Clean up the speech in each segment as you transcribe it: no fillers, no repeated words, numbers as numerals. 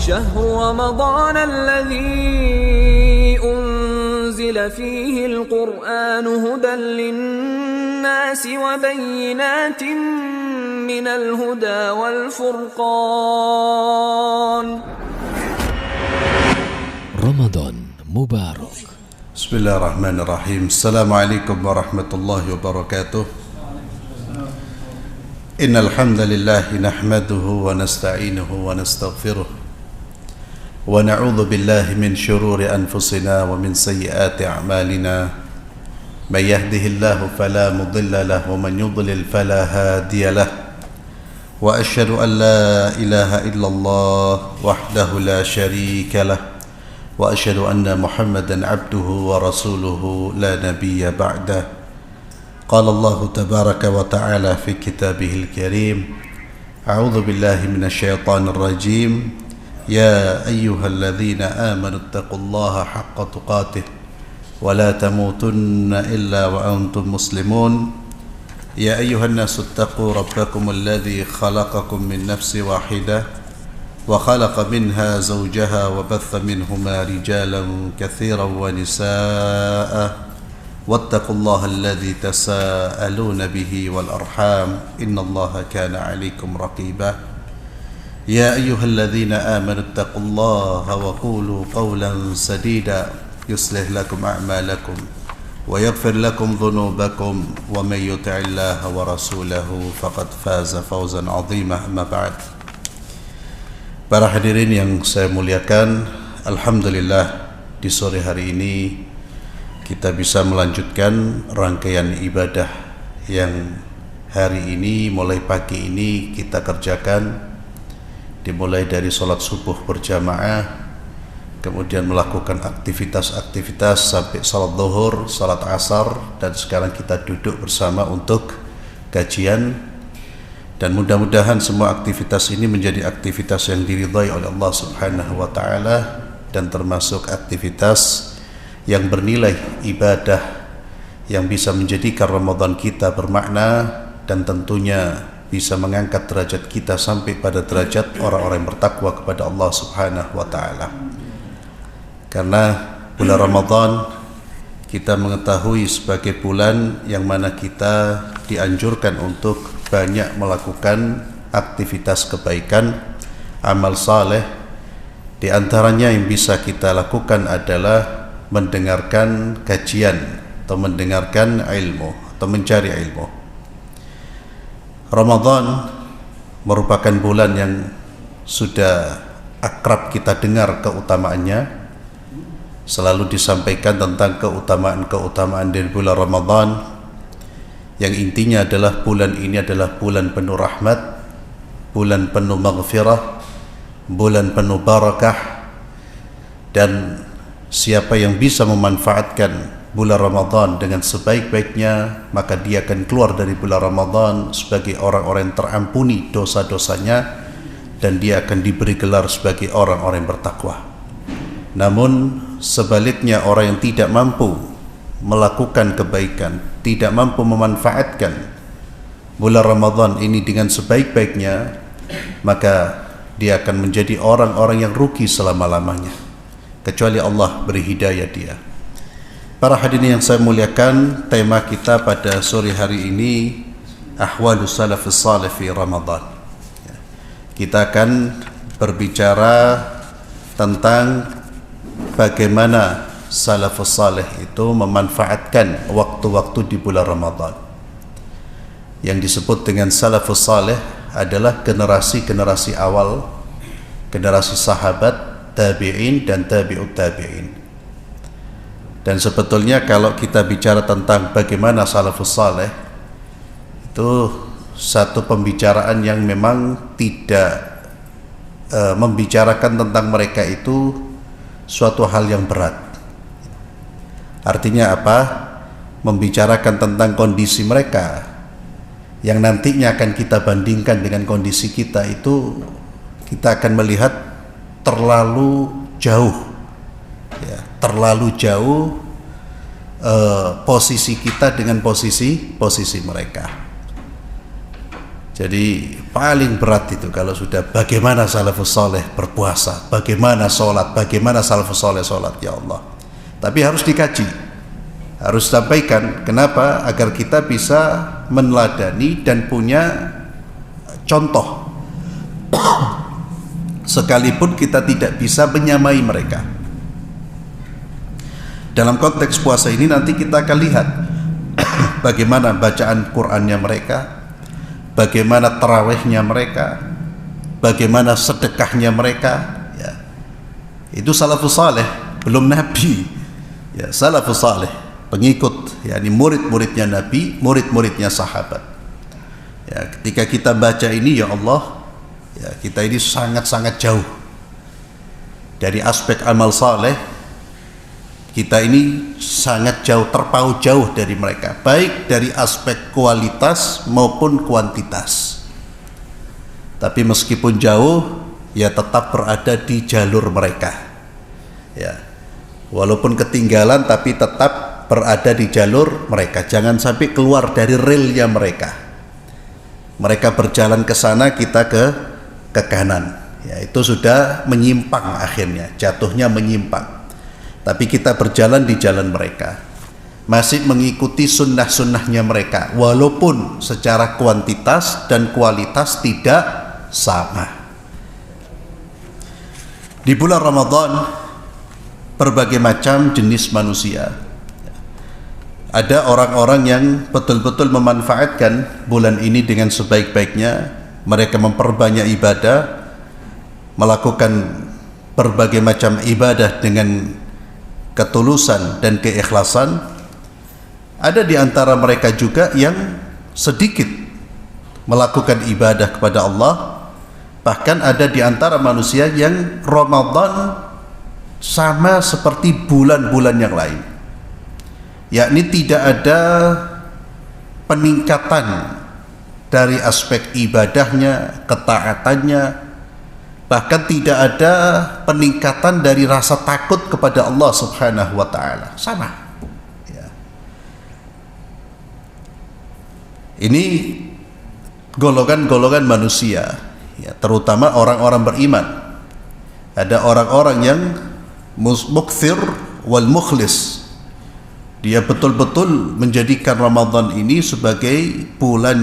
شهر رمضان الذي أنزل فيه القرآن هدى للناس وبينات من الهدى والفرقان. رمضان مبارك. بسم الله الرحمن الرحيم. السلام عليكم ورحمة الله وبركاته. إن الحمد لله نحمده ونستعينه ونستغفره ونعوذ بالله من شرور أنفسنا ومن سيئات أعمالنا. من يهده الله فلا مضل له ومن يضلل فلا هادي له. وأشهد أن لا إله إلا الله وحده لا شريك له وأشهد أن محمدا عبده ورسوله لا نبي بعده. قال الله تبارك وتعالى في كتابه الكريم: أعوذ بالله من الشيطان الرجيم. يا أيها الذين آمنوا اتقوا الله حق تقاته ولا تموتن إلا وأنتم مسلمون. يا أيها الناس اتقوا ربكم الذي خلقكم من نفس واحدة وخلق منها زوجها وبث منهما رجالا كثيرا ونساء واتقوا الله الذي تساءلون به والأرحام إن الله كان عليكم رقيبا. يا أيها الذين آمنوا اتقوا الله وقولوا قولا سديدا يصلح لكم أعمالكم ويغفر لكم ذنوبكم ومن يطع الله ورسوله فقد فاز فوزا عظيما. أما بعد. Para hadirin yang saya muliakan, alhamdulillah di sore hari ini kita bisa melanjutkan rangkaian ibadah yang hari ini mulai pagi ini kita kerjakan, dimulai dari sholat subuh berjamaah, kemudian melakukan aktivitas-aktivitas sampai sholat zuhur, sholat asar, dan sekarang kita duduk bersama untuk kajian. Dan mudah-mudahan semua aktivitas ini menjadi aktivitas yang diridhai oleh Allah Subhanahu wa taala dan termasuk aktivitas yang bernilai ibadah yang bisa menjadikan Ramadan kita bermakna dan tentunya bisa mengangkat derajat kita sampai pada derajat orang-orang yang bertakwa kepada Allah Subhanahu wa taala. Karena bulan Ramadan kita mengetahui sebagai bulan yang mana kita dianjurkan untuk banyak melakukan aktivitas kebaikan, amal saleh. Di antaranya yang bisa kita lakukan adalah mendengarkan kajian atau mendengarkan ilmu atau mencari ilmu. Ramadan merupakan bulan yang sudah akrab kita dengar keutamaannya. Selalu disampaikan tentang keutamaan-keutamaan dari bulan Ramadan, yang intinya adalah bulan ini adalah bulan penuh rahmat, bulan penuh maghfirah, bulan penuh barakah. Dan siapa yang bisa memanfaatkan bulan Ramadan dengan sebaik-baiknya, maka dia akan keluar dari bulan Ramadan sebagai orang-orang yang terampuni dosa-dosanya, dan dia akan diberi gelar sebagai orang-orang yang bertakwa. Namun sebaliknya, orang yang tidak mampu melakukan kebaikan, tidak mampu memanfaatkan bulan Ramadan ini dengan sebaik-baiknya, maka dia akan menjadi orang-orang yang rugi selama-lamanya, kecuali Allah beri hidayah dia. Para hadirin yang saya muliakan, tema kita pada sore hari ini Ahwalus Salafus Salih fi Ramadan. Kita akan berbicara tentang bagaimana salafus salih itu memanfaatkan waktu-waktu di bulan Ramadan. Yang disebut dengan salafus salih adalah generasi-generasi awal, generasi sahabat, tabi'in dan tabi'ut tabi'in. Dan sebetulnya kalau kita bicara tentang bagaimana salafus salih, itu satu pembicaraan yang memang tidak membicarakan tentang mereka itu suatu hal yang berat. Artinya apa? Membicarakan tentang kondisi mereka yang nantinya akan kita bandingkan dengan kondisi kita, itu kita akan melihat terlalu jauh, ya, terlalu jauh posisi kita dengan posisi mereka. Jadi paling berat itu kalau sudah bagaimana salafus soleh berpuasa, bagaimana sholat, bagaimana salafus soleh sholat, ya Allah. Tapi harus dikaji, harus sampaikan. Kenapa? Agar kita bisa meneladani dan punya contoh. Sekalipun kita tidak bisa menyamai mereka. Dalam konteks puasa ini nanti kita akan lihat bagaimana bacaan Qur'annya mereka, bagaimana tarawihnya mereka, bagaimana sedekahnya mereka, ya. Itu salafus saleh, belum nabi, ya. Salafus saleh, pengikut, yakni murid-muridnya nabi, murid-muridnya sahabat, ya. Ketika kita baca ini, ya Allah, ya, kita ini sangat-sangat jauh dari aspek amal saleh. Kita ini sangat jauh, terpaut jauh dari mereka, baik dari aspek kualitas maupun kuantitas. Tapi meskipun jauh, ya tetap berada di jalur mereka, ya. Walaupun ketinggalan, tapi tetap berada di jalur mereka. Jangan sampai keluar dari relnya mereka. Mereka berjalan ke sana, kita ke kanan. Ya, itu sudah menyimpang akhirnya, jatuhnya menyimpang. Tapi kita berjalan di jalan mereka, masih mengikuti sunnah-sunnahnya mereka, walaupun secara kuantitas dan kualitas tidak sama. Di bulan Ramadan, berbagai macam jenis manusia. Ada orang-orang yang betul-betul memanfaatkan bulan ini dengan sebaik-baiknya. Mereka memperbanyak ibadah, melakukan berbagai macam ibadah dengan ketulusan dan keikhlasan. Ada di antara mereka juga yang sedikit melakukan ibadah kepada Allah. Bahkan ada di antara manusia yang Ramadan sama seperti bulan-bulan yang lain, yakni tidak ada peningkatan dari aspek ibadahnya, ketaatannya. Bahkan tidak ada peningkatan dari rasa takut kepada Allah Subhanahu wa ta'ala. Sama, ya. Ini golongan-golongan manusia, ya, terutama orang-orang beriman. Ada orang-orang yang mukthir wal mukhlis. Dia betul-betul menjadikan Ramadan ini sebagai bulan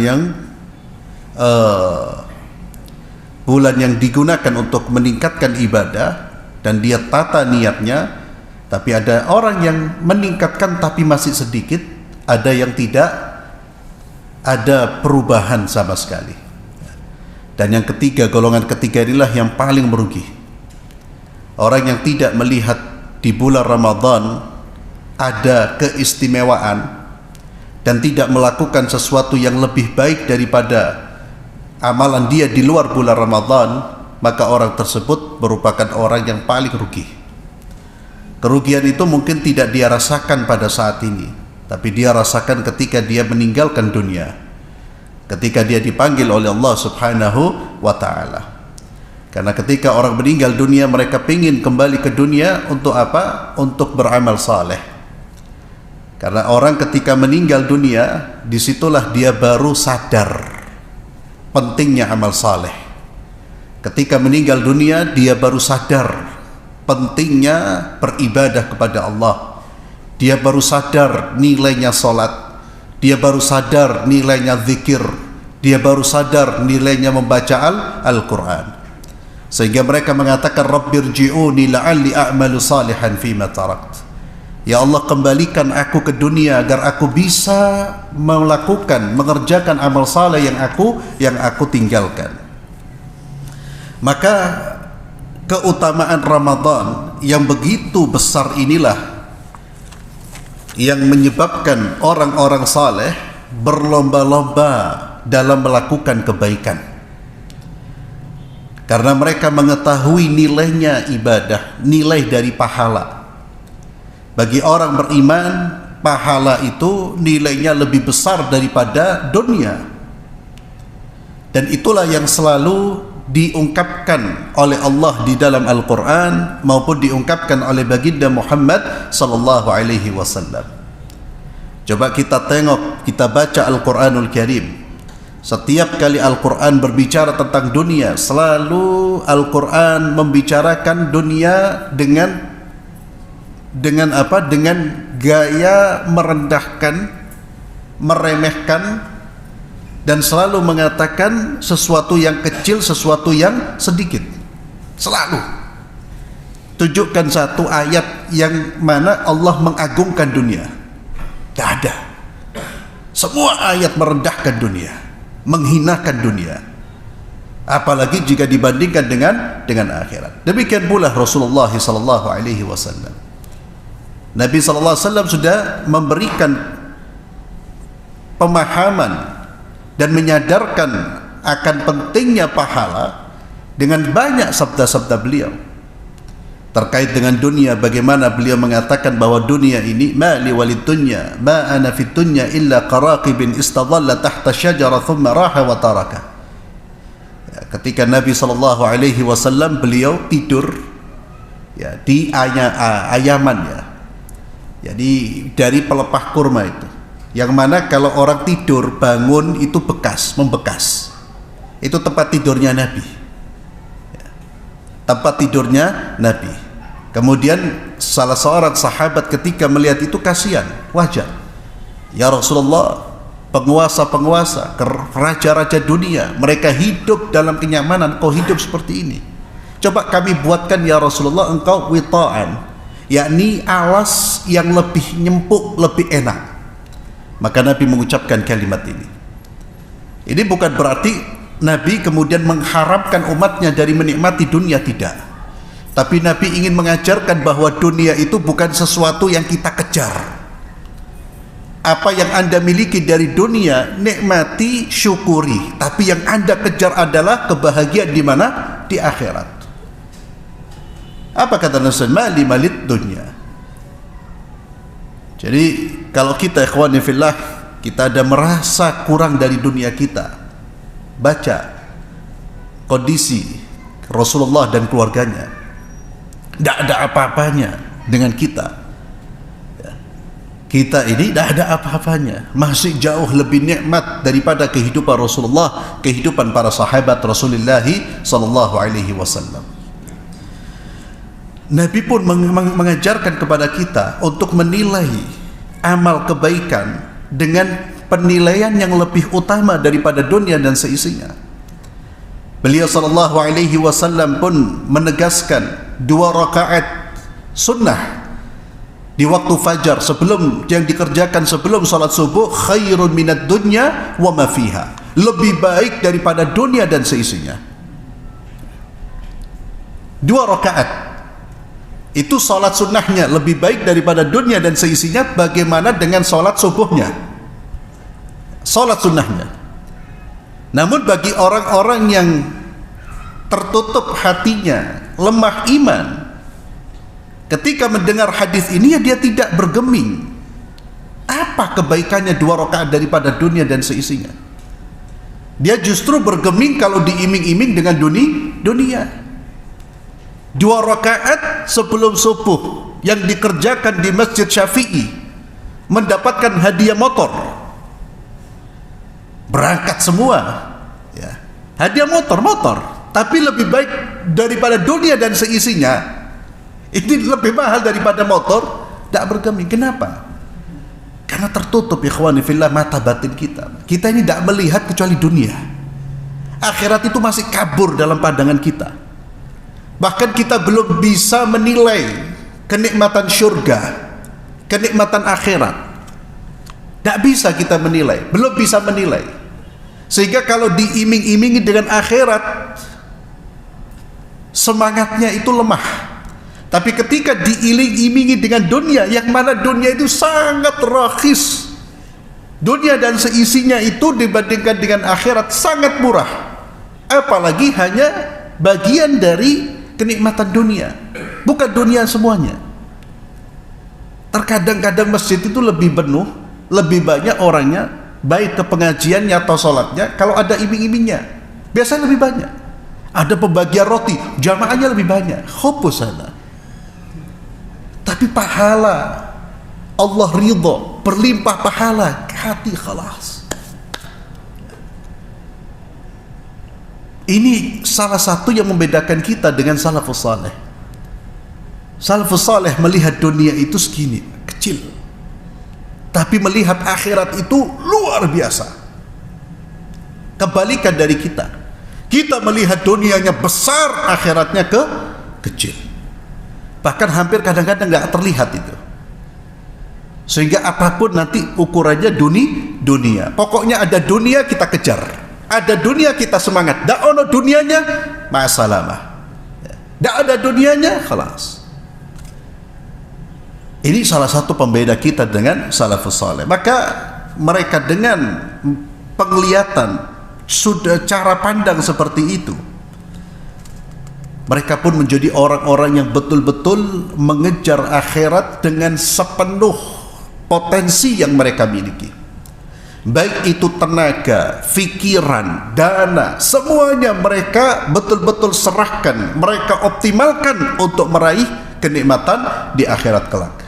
yang digunakan untuk meningkatkan ibadah, dan dia tata niatnya. Tapi ada orang yang meningkatkan tapi masih sedikit, ada yang tidak ada perubahan sama sekali. Dan yang ketiga, golongan ketiga inilah yang paling merugi. Orang yang tidak melihat di bulan Ramadan ada keistimewaan dan tidak melakukan sesuatu yang lebih baik daripada amalan dia di luar bulan Ramadan, maka orang tersebut merupakan orang yang paling rugi. Kerugian itu mungkin tidak dia rasakan pada saat ini, tapi dia rasakan ketika dia meninggalkan dunia, ketika dia dipanggil oleh Allah Subhanahu wa ta'ala. Karena ketika orang meninggal dunia, mereka ingin kembali ke dunia untuk apa? Untuk beramal saleh. Karena orang ketika meninggal dunia, disitulah dia baru sadar pentingnya amal saleh. Ketika meninggal dunia, dia baru sadar pentingnya beribadah kepada Allah. Dia baru sadar nilainya salat. Dia baru sadar nilainya zikir. Dia baru sadar nilainya membaca Al-Quran. Sehingga mereka mengatakan, Rabbirji'uni la'alli a'malu salihan fima tarakt. Ya Allah, kembalikan aku ke dunia agar aku bisa mengerjakan amal saleh yang aku tinggalkan. Maka keutamaan Ramadan yang begitu besar inilah yang menyebabkan orang-orang saleh berlomba-lomba dalam melakukan kebaikan. Karena mereka mengetahui nilainya ibadah, nilai dari pahala. Bagi orang beriman, pahala itu nilainya lebih besar daripada dunia. Dan itulah yang selalu diungkapkan oleh Allah di dalam Al-Quran maupun diungkapkan oleh baginda Muhammad sallallahu alaihi wasallam. Coba kita tengok, kita baca Al-Quranul Karim. Setiap kali Al-Quran berbicara tentang dunia, selalu Al-Quran membicarakan dunia dengan apa? Dengan gaya merendahkan, meremehkan, dan selalu mengatakan sesuatu yang kecil, sesuatu yang sedikit. Selalu tunjukkan satu ayat yang mana Allah mengagungkan dunia. Tidak ada. Semua ayat merendahkan dunia, menghinakan dunia, apalagi jika dibandingkan dengan akhirat. Demikian pula Rasulullah sallallahu alaihi wasallam. Nabi sallallahu alaihi wasallam sudah memberikan pemahaman dan menyadarkan akan pentingnya pahala dengan banyak sabda-sabda beliau terkait dengan dunia. Bagaimana beliau mengatakan bahwa dunia ini mali walid dunya ma ana fid dunya illa qaraqibin istadalla tahta syajara thumma raha wa taraka. Ketika Nabi sallallahu alaihi wasallam beliau tidur ya di ayaman ya. Jadi dari pelepah kurma itu, yang mana kalau orang tidur bangun itu membekas. Itu tempat tidurnya Nabi. Tempat tidurnya Nabi. Kemudian salah seorang sahabat ketika melihat itu kasihan, wajar. Ya Rasulullah, penguasa-penguasa, raja-raja dunia, mereka hidup dalam kenyamanan, kau hidup seperti ini. Coba kami buatkan ya Rasulullah engkau wita'an, yakni alas yang lebih nyempuk, lebih enak. Maka Nabi mengucapkan kalimat ini. Ini bukan berarti Nabi kemudian mengharapkan umatnya dari menikmati dunia, tidak. Tapi Nabi ingin mengajarkan bahwa dunia itu bukan sesuatu yang kita kejar. Apa yang Anda miliki dari dunia, nikmati, syukuri. Tapi yang Anda kejar adalah kebahagiaan di mana? Di akhirat. Apa kata Nabi? Mali malid dunia. Jadi kalau kita ikhwani fillah, kita ada merasa kurang dari dunia kita, baca kondisi Rasulullah dan keluarganya. Tidak ada apa-apanya dengan kita. Kita ini tidak ada apa-apanya, masih jauh lebih nikmat daripada kehidupan Rasulullah, kehidupan para sahabat Rasulullah sallallahu alaihi wasallam. Nabi pun mengajarkan kepada kita untuk menilai amal kebaikan dengan penilaian yang lebih utama daripada dunia dan seisinya. Beliau sallallahu alaihi wasallam pun menegaskan 2 rakaat sunnah di waktu fajar sebelum yang dikerjakan sebelum salat subuh khairun minad dunya wa ma fiha, lebih baik daripada dunia dan seisinya. 2 rakaat itu salat sunnahnya lebih baik daripada dunia dan seisinya. Bagaimana dengan salat subuhnya? Salat sunnahnya. Namun bagi orang-orang yang tertutup hatinya, lemah iman, ketika mendengar hadis ini ya dia tidak bergeming. Apa kebaikannya 2 rakaat daripada dunia dan seisinya? Dia justru bergeming kalau diiming-iming dengan dunia. 2 rakaat sebelum subuh yang dikerjakan di Masjid Syafi'i mendapatkan hadiah motor. Berangkat semua ya. Hadiah motor, tapi lebih baik daripada dunia dan seisinya. Ini lebih mahal daripada motor. Tidak bergeming. Kenapa? Karena tertutup ikhwani fillah mata batin kita. Kita ini tidak melihat kecuali dunia. Akhirat itu masih kabur dalam pandangan kita. Bahkan kita belum bisa menilai kenikmatan syurga, kenikmatan akhirat. Tidak bisa kita menilai, belum bisa menilai. Sehingga kalau diiming-imingi dengan akhirat, semangatnya itu lemah. Tapi ketika diiling-imingi dengan dunia, yang mana dunia itu sangat rakhis, dunia dan seisinya itu dibandingkan dengan akhirat sangat murah, apalagi hanya bagian dari kenikmatan dunia, bukan dunia semuanya. Terkadang-kadang masjid itu lebih penuh, lebih banyak orangnya, baik ke pengajiannya atau sholatnya, kalau ada iming-imingnya biasanya lebih banyak. Ada pembagian roti, jamaahnya lebih banyak, khubus sana. Tapi pahala Allah ridho, berlimpah pahala, hati khalas. Ini salah satu yang membedakan kita dengan salafus saleh. Salafus saleh melihat dunia itu segini, kecil. Tapi melihat akhirat itu luar biasa. Kebalikan dari kita. Kita melihat dunianya besar, akhiratnya kecil. Bahkan hampir kadang-kadang nggak terlihat itu. Sehingga apapun nanti ukurannya dunia. Pokoknya ada dunia kita kejar. Ada dunia kita semangat. Dak ono dunianya, ma'asalamah. Dak ada dunianya, khalas. Ini salah satu pembeda kita dengan salafus saleh. Maka mereka dengan penglihatan sudah cara pandang seperti itu, mereka pun menjadi orang-orang yang betul-betul mengejar akhirat dengan sepenuh potensi yang mereka miliki. Baik itu tenaga, fikiran, dana, semuanya mereka betul-betul serahkan, mereka optimalkan untuk meraih kenikmatan di akhirat kelak.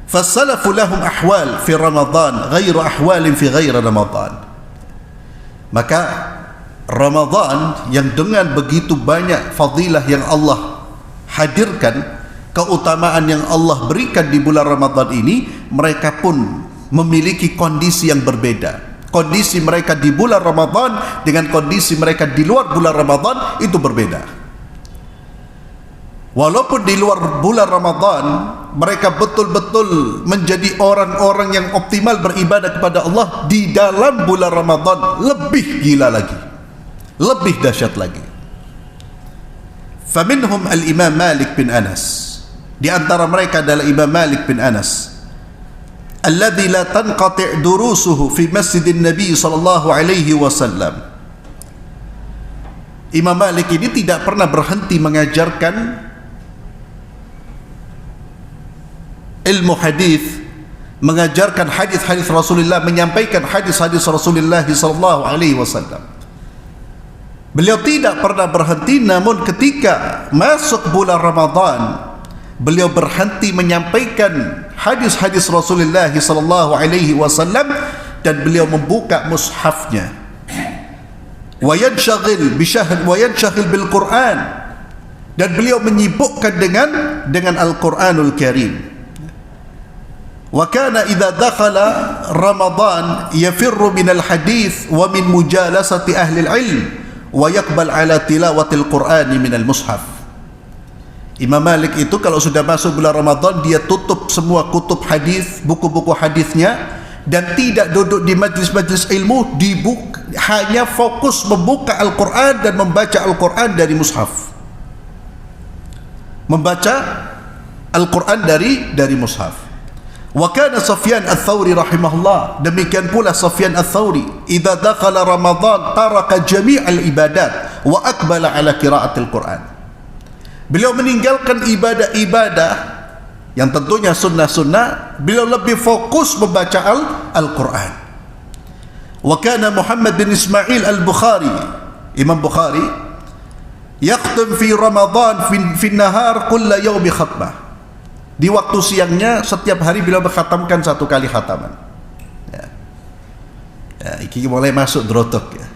Fasalafu lahum ahwal fi Ramadan ghairu ahwalin fi ghairi Ramadan. Maka Ramadan yang dengan begitu banyak fadilah yang Allah hadirkan, keutamaan yang Allah berikan di bulan Ramadan ini, mereka pun memiliki kondisi yang berbeda. Kondisi mereka di bulan Ramadan dengan kondisi mereka di luar bulan Ramadan itu berbeda. Walaupun di luar bulan Ramadan mereka betul-betul menjadi orang-orang yang optimal beribadah kepada Allah, di dalam bulan Ramadan lebih gila lagi, lebih dahsyat lagi. Faminhum al-Imam Malik bin Anas. Di antara mereka adalah Imam Malik bin Anas, alladzi la tanqati' durusuhu fi masjidin Nabi sallallahu alaihi wasallam. Imam Malik ini tidak pernah berhenti mengajarkan ilmu hadis, mengajarkan hadis-hadis Rasulullah, menyampaikan hadis-hadis Rasulullah sallallahu alaihi wasallam. Beliau tidak pernah berhenti, namun ketika masuk bulan Ramadan beliau berhenti menyampaikan hadis-hadis Rasulullah sallallahu alaihi wasallam dan beliau membuka mushafnya. Wa yanshagil bil Quran, dan beliau menyibukkan dengan Al-Qur'anul Karim. Wa kana idza dakhala Ramadan yafirru min al-hadits wa min mujalasati ahli al-ilm wa yaqbal ala tilawatil Qur'ani min al-mushaf. Imam Malik itu kalau sudah masuk bulan Ramadan, dia tutup semua kutub hadis, buku-buku hadisnya, dan tidak duduk di majlis-majlis ilmu, hanya fokus membuka Al-Quran dan membaca Al-Quran dari mushaf. Membaca Al-Quran dari mushaf. Wa kana Sufyan Ats-Tsauri rahimahullah, demikian pula Sufyan Ats-Tsauri, idza dakhala Ramadan taraka jami'al ibadat wa aqbala ala qira'atil Quran. Beliau meninggalkan ibadah-ibadah yang tentunya sunnah-sunnah, beliau lebih fokus membaca Al-Quran. Wa kana Muhammad bin Ismail Al-Bukhari, Imam Bukhari, yaqtum fi Ramadan fi nahar kulla yawmi khatmah. Di waktu siangnya setiap hari beliau berkhatamkan 1 kali khataman. Ya, ini mulai masuk drotok ya.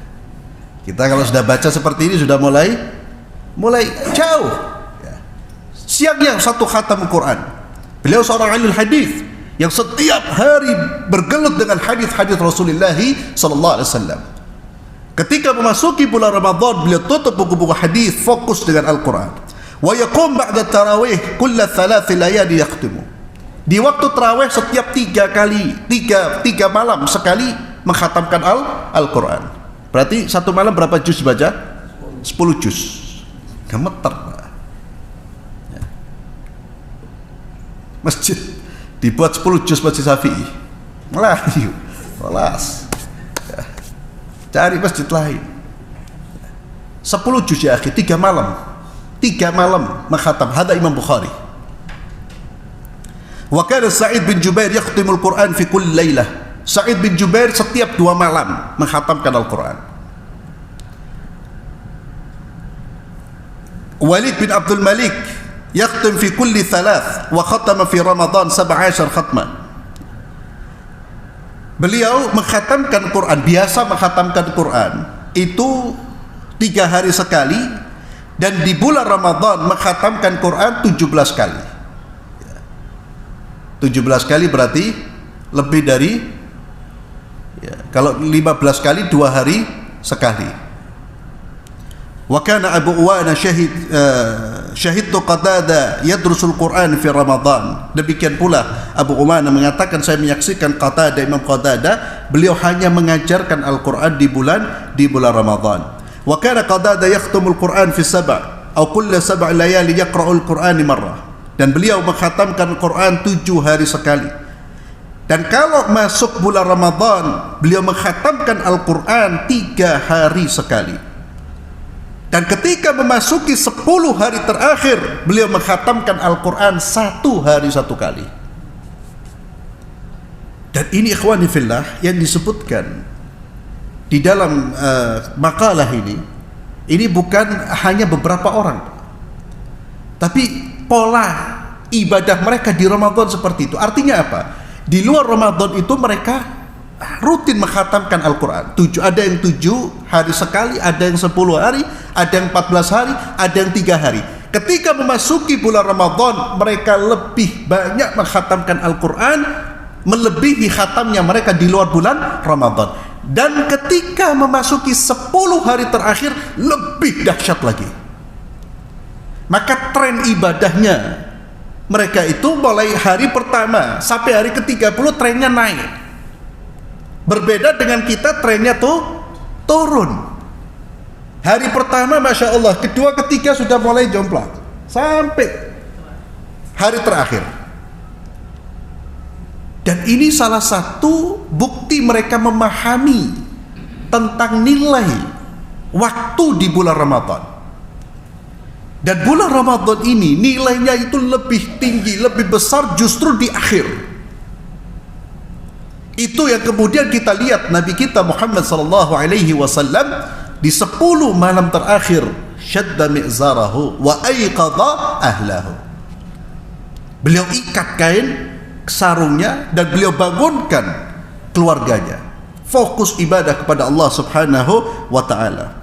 Kita kalau sudah baca seperti ini sudah mulai jauh. Siangnya 1 khatam Quran. Beliau seorang ahli hadis yang setiap hari bergelut dengan hadis-hadis Rasulullah sallallahu alaihi wasallam. Ketika memasuki bulan Ramadan, beliau tutup buku-buku hadis, fokus dengan Al-Quran. Wa yaqum ba'da tarawih kulla 3 layali yaqtimu. Di waktu tarawih setiap 3 malam sekali mengkhatamkan Al-Quran. Berarti 1 malam berapa juz baca? 10 juz. Gemeter. Masjid dibuat 10 juz Masjid Syafi'i, Melayu, kelas ya. Cari masjid lain 10 juz ya akhi, 3 malam mengkhatam. Hada Imam Bukhari. Wa kana Sa'id bin Jubair yakhtimul Quran fi kulli lailah. Sa'id bin Jubair setiap 2 malam mengkhatamkan Al-Quran. Walid bin Abdul Malik yakhtim fi kulli 3 wa khatama fi Ramadan 17 khatmah. beliau mengkhatamkan Quran, biasa mengkhatamkan Quran itu 3 hari sekali, dan di bulan Ramadan mengkhatamkan Quran 17 kali. 17 kali berarti lebih dari, kalau 15 kali 2 hari sekali. Wa kana Abu Uwana syahidtu Qatada yadrusul Quran fi Ramadan. Demikian pula Abu Uwana mengatakan, saya menyaksikan Qatada, Imam Qatada, beliau hanya mengajarkan Al-Quran di bulan Ramadan. Wa kana Qatada yakhtumul Quran fi 7 atau kulla 7 layali yaqra'ul Quran marrah. Dan beliau mengkhatamkan Quran 7 hari sekali. Dan kalau masuk bulan Ramadan, beliau mengkhatamkan Al-Quran 3 hari sekali. Dan ketika memasuki 10 hari terakhir, beliau mengkhatamkan Al-Quran 1 hari 1 kali. Dan ini ikhwani fillah yang disebutkan di dalam makalah ini bukan hanya beberapa orang, tapi pola ibadah mereka di Ramadan seperti itu. Artinya apa? Di luar Ramadan itu mereka rutin mengkhatamkan Al-Quran. Ada yang 7 hari sekali, ada yang 10 hari, ada yang 14 hari, ada yang 3 hari. Ketika memasuki bulan Ramadan, mereka lebih banyak mengkhatamkan Al-Quran, melebihi khatamnya mereka di luar bulan Ramadan. Dan ketika memasuki 10 hari terakhir, lebih dahsyat lagi. Maka tren ibadahnya mereka itu mulai hari pertama sampai hari ke-30 trennya naik. Berbeda dengan kita, trennya turun. Hari pertama Masya Allah, kedua, ketiga sudah mulai jomplang sampai hari terakhir. Dan ini salah satu bukti mereka memahami tentang nilai waktu di bulan Ramadan. Dan bulan Ramadan ini nilainya itu lebih tinggi, lebih besar justru di akhir. Itu yang kemudian kita lihat Nabi kita Muhammad sallallahu alaihi wasallam di 10 malam terakhir, syadda mi'zarahu wa ayqadha ahlahu. Beliau ikat kain sarungnya dan beliau bangunkan keluarganya, fokus ibadah kepada Allah Subhanahu wa taala.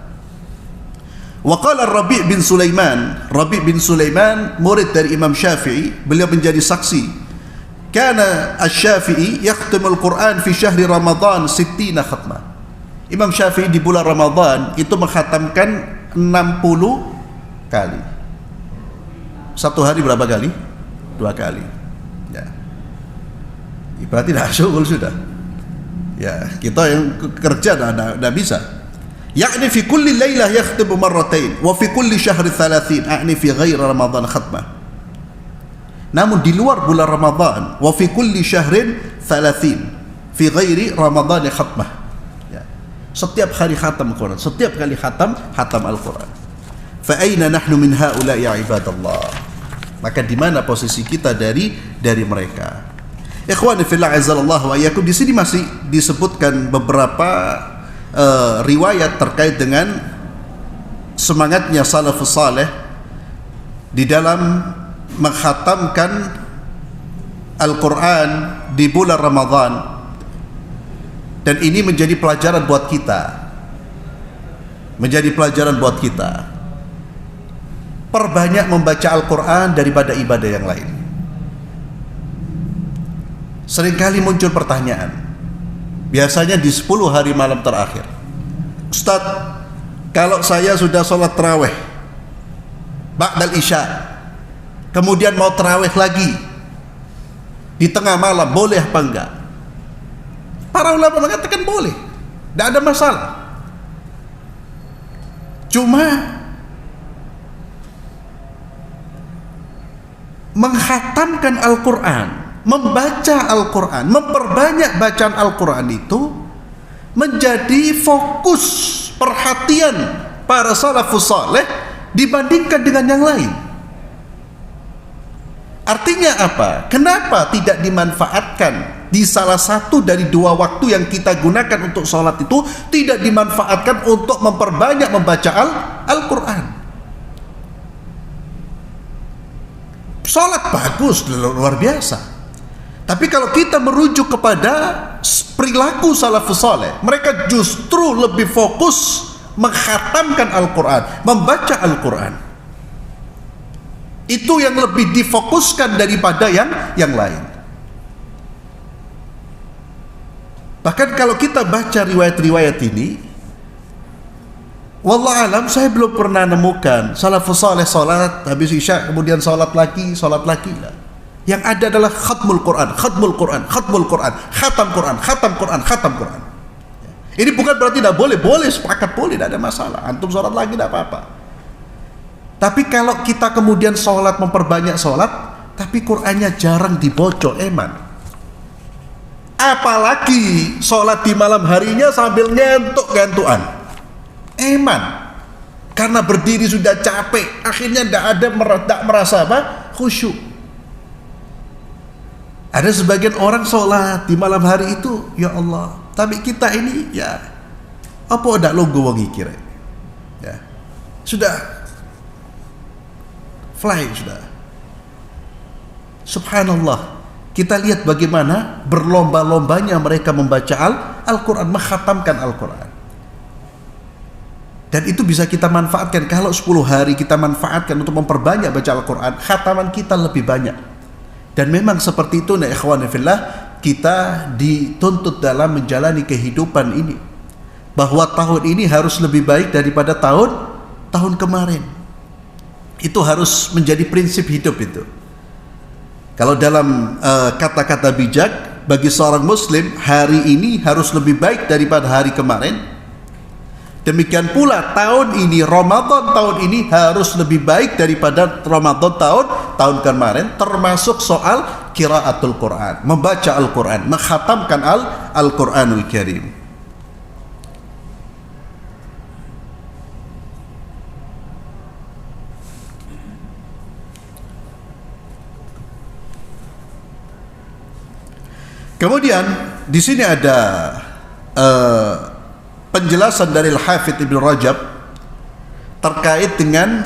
Wa qala Rabi' bin Sulaiman, Rabi' bin Sulaiman murid dari Imam Syafi'i, beliau menjadi saksi. Kana Asy-Syafi'i yakhtimul Quran fi syahri Ramadan 60 khatmah. Imam Syafi'i di bulan Ramadan itu mengkhatamkan 60 kali. Satu hari berapa kali? 2 kali. Ya. Berarti dah syukur sudah. Ya, kita yang kerja dah bisa. Yakni fi kulli lailah yakhtimu marratain wa fi kulli syahri 30, yakni fi ghairi Ramadan khatmah. Namun di luar bulan Ramadan, wa fi kulli syahrin 30 fi ghairi Ramadan khatmah. Ya. Setiap hari khatam Al-Quran, setiap kali khatam Al-Quran. Fa aina nahnu min haula ya ibadallah? Maka di mana posisi kita dari mereka? Ikhwani fillah azzalallahu wa iyyakum, di sini masih disebutkan beberapa riwayat terkait dengan semangatnya salafus saleh di dalam mengkhatamkan Al-Quran di bulan Ramadan. Dan ini menjadi pelajaran buat kita, perbanyak membaca Al-Quran daripada ibadah yang lain. Seringkali muncul pertanyaan, biasanya di 10 hari malam terakhir, Ustaz, kalau saya sudah sholat tarawih ba'dal isya, kemudian mau tarawih lagi di tengah malam, boleh apa enggak? Para ulama mengatakan boleh, tidak ada masalah. Cuma menghatamkan Al-Quran, membaca Al-Quran, memperbanyak bacaan Al-Quran itu menjadi fokus perhatian para salafus saleh dibandingkan dengan yang lain. Artinya apa? Kenapa tidak dimanfaatkan di salah satu dari 2 waktu yang kita gunakan untuk sholat itu, tidak dimanfaatkan untuk memperbanyak membaca Al-Quran? Sholat bagus, luar biasa. Tapi kalau kita merujuk kepada perilaku salafus saleh, mereka justru lebih fokus mengkhatamkan Al-Quran, membaca Al-Quran. Itu yang lebih difokuskan daripada yang lain. Bahkan kalau kita baca riwayat-riwayat ini, wallah alam, saya belum pernah nemukan salafus saleh salat habis isya kemudian salat lagi. Yang ada adalah khatmul Quran, khatam Quran. Ini bukan berarti tidak boleh, sepakat boleh, tidak ada masalah. Antum salat lagi tidak apa-apa. Tapi kalau kita kemudian salat, memperbanyak salat, tapi Qurannya jarang dibaca, eman. Apalagi salat di malam harinya sambil ngantuk-ngantukan, eman. Karena berdiri sudah capek, akhirnya tidak merasa khusyuk. Ada sebagian orang sholat di malam hari itu, ya Allah. Tapi kita ini ya, apa ada logo wong iki rek? Ya. Sudah fly sudah. Subhanallah. Kita lihat bagaimana berlomba-lombanya mereka membaca Al-Quran, mengkhatamkan Al-Quran. Dan itu bisa kita manfaatkan. Kalau 10 hari kita manfaatkan untuk memperbanyak baca Al-Quran, khataman kita lebih banyak. Dan memang seperti itu, nah ikhwan fillah, kita dituntut dalam menjalani kehidupan ini, bahwa tahun ini harus lebih baik daripada tahun kemarin. Itu harus menjadi prinsip hidup itu. Kalau dalam kata-kata bijak, bagi seorang muslim, hari ini harus lebih baik daripada hari kemarin. Demikian pula tahun ini, Ramadan tahun ini harus lebih baik daripada Ramadan tahun kemarin, termasuk soal qiraatul Quran, membaca Al-Quran, menghatamkan Al-Quranul Karim. Kemudian di sini ada penjelasan dari Al-Hafidz Ibnu Rajab terkait dengan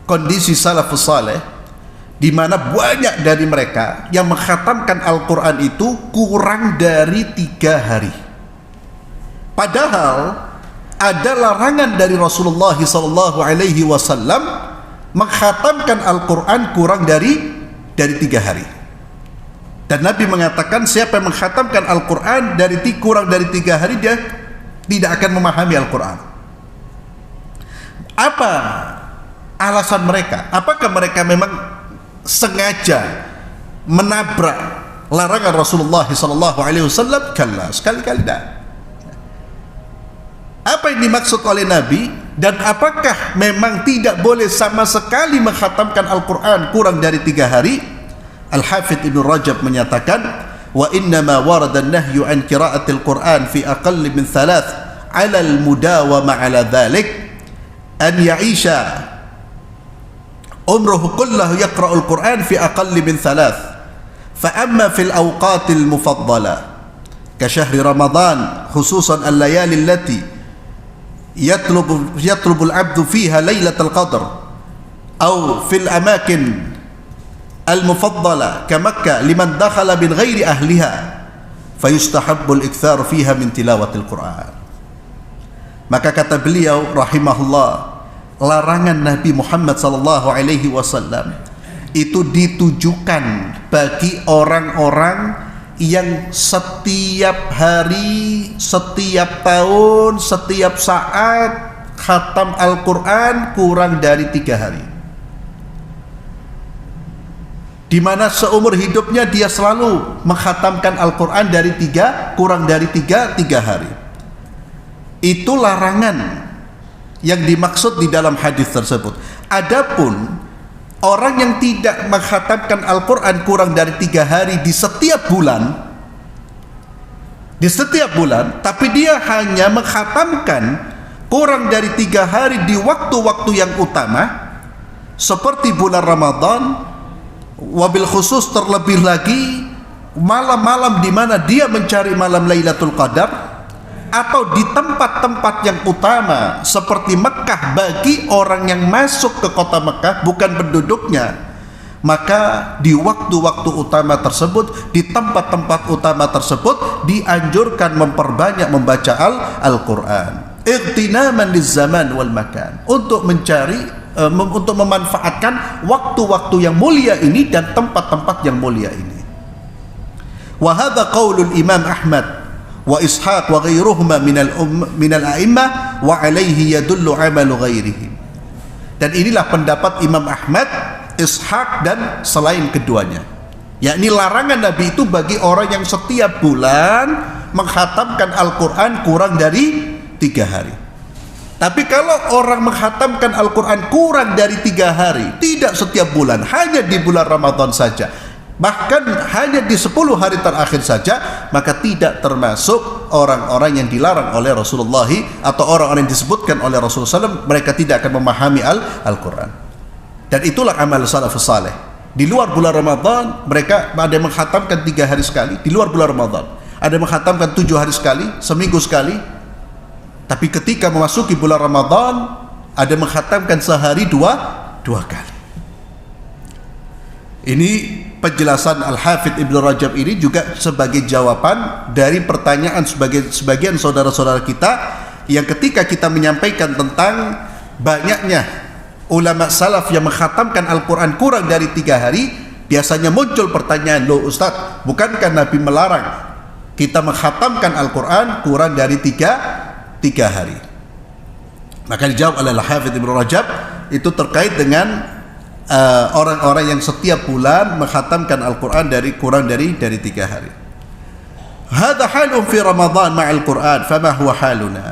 kondisi salafus saleh, di mana banyak dari mereka yang mengkhatamkan Al-Quran itu kurang dari 3 hari. Padahal ada larangan dari Rasulullah SAW mengkhatamkan Al-Quran kurang dari 3 hari. Dan Nabi mengatakan siapa yang mengkhatamkan Al-Quran kurang dari 3 hari, dia tidak akan memahami Al-Quran. Apa alasan mereka? Apakah mereka memang sengaja menabrak larangan Rasulullah SAW? Kalla, sekali-kali tidak. Apa yang dimaksud oleh Nabi? Dan apakah memang tidak boleh sama sekali mengkhatamkan Al-Quran kurang dari 3 hari? Al-Hafidz Ibnu Rajab menyatakan, wa innama warada an-nahyu an qira'atil Qur'an fi aqall min 3 'ala al-mudawama 'ala dhalik an ya'isha umruhu kullahu yaqra'ul Qur'an fi aqall min 3 fa amma fil awqatil mufaddala ka syahri Ramadan khususan al-layali allati yatlubu al-'abdu fiha lailatul qadr aw fil amakin al-mufaddala ka Makkah liman dakhala min ghairi ahliha fayustahabbul ikthar fiha min tilawatil Quran. Maka kata beliau rahimahullah, larangan Nabi Muhammad sallallahu alaihi wasallam itu ditujukan bagi orang-orang yang setiap hari, setiap tahun, setiap saat khatam Al-Quran kurang dari 3 hari, di mana seumur hidupnya dia selalu mengkhatamkan Al-Quran kurang dari 3 hari. Itu larangan yang dimaksud di dalam hadis tersebut. Adapun orang yang tidak mengkhatamkan Al-Quran kurang dari 3 hari di setiap bulan, tapi dia hanya mengkhatamkan kurang dari 3 hari di waktu-waktu yang utama, seperti bulan Ramadan, wabil khusus terlebih lagi malam-malam di mana dia mencari malam Lailatul Qadar, atau di tempat-tempat yang utama seperti Mekah bagi orang yang masuk ke kota Mekah, bukan penduduknya, maka di waktu-waktu utama tersebut, di tempat-tempat utama tersebut dianjurkan memperbanyak membaca Al-Quran. Iqtinaman liz-zaman wal makan, untuk mencari untuk memanfaatkan waktu-waktu yang mulia ini dan tempat-tempat yang mulia ini. Wa hadha qaulul Imam Ahmad wa Ishaq wa ghairuhuma minal a'immah wa alaihi yadullu amalu ghairihim. Dan inilah pendapat Imam Ahmad, Ishaq dan selain keduanya, yakni larangan Nabi itu bagi orang yang setiap bulan menghatamkan Al-Quran kurang dari 3 hari. Tapi kalau orang menghatamkan Al-Quran kurang dari 3 hari, tidak setiap bulan, hanya di bulan Ramadan saja, bahkan hanya di 10 hari terakhir saja, maka tidak termasuk orang-orang yang dilarang oleh Rasulullah atau orang-orang yang disebutkan oleh Rasulullah SAW. Mereka tidak akan memahami Al-Quran. Dan itulah amal salafus saleh. Di luar bulan Ramadan, mereka ada yang menghatamkan 3 hari sekali. Di luar bulan Ramadan, ada yang menghatamkan 7 hari sekali, seminggu sekali. Tapi ketika memasuki bulan Ramadan, ada yang menghatamkan sehari dua kali. Ini penjelasan Al-Hafidh Ibnu Rajab ini juga sebagai jawaban dari pertanyaan sebagian saudara-saudara kita yang ketika kita menyampaikan tentang banyaknya ulama salaf yang menghatamkan Al-Quran kurang dari 3 hari, biasanya muncul pertanyaan, loh Ustaz, bukankah Nabi melarang kita menghatamkan Al-Quran kurang dari 3 hari? Maka dijawab oleh Al-Hafidh Ibnu Rajab, itu terkait dengan orang-orang yang setiap bulan menghatamkan Al-Quran kurang dari 3 hari. Hadha halun fi Ramadan ma'al Quran, fama huwa haluna?